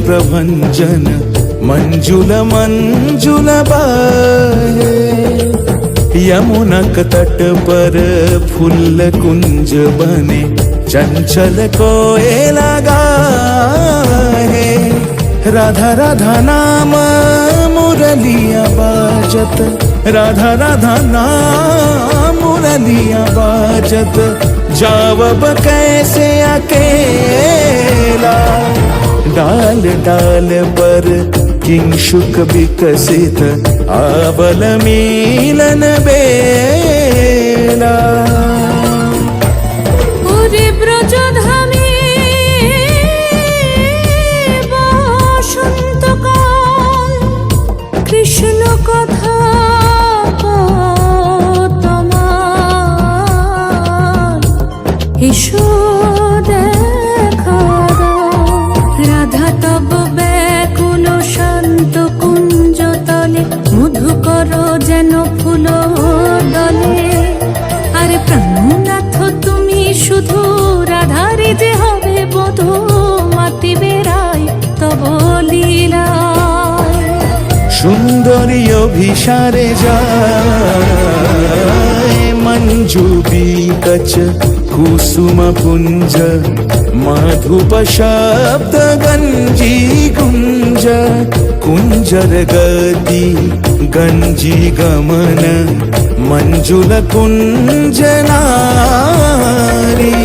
प्रभंजन मंजुल मंजुल बाहे। यमुना के तट पर फूल कुंज बने चंचल कोयला गाहे। राधा राधा नाम मुरलिया बाजत, राधा राधा नाम मुरलिया बाजत, जावब कैसे अकेला। डाल डाल पर किंशुक विकसित आबल मिलन बेला। पुरी ब्रजधामे बसन्तकाल, कृष्ण कथा তোমার এসো দেখা দাও। রাধা তব ব্যাকুল শান্ত কুঞ্জ তলে, মধুকর যেন ফুল দলে। আরে প্রাণনাথ তুমি শুধু রাধারে যে হবে বধূ, মাতি বেড়াই তব লীলা। সুন্দরী অভিসারে যায় मंजू बीकच कुसुम पुंज, माधुप शब्द गंजी कुंज। कुंजर गति गंजी गमन मंजुल कुंज नारी।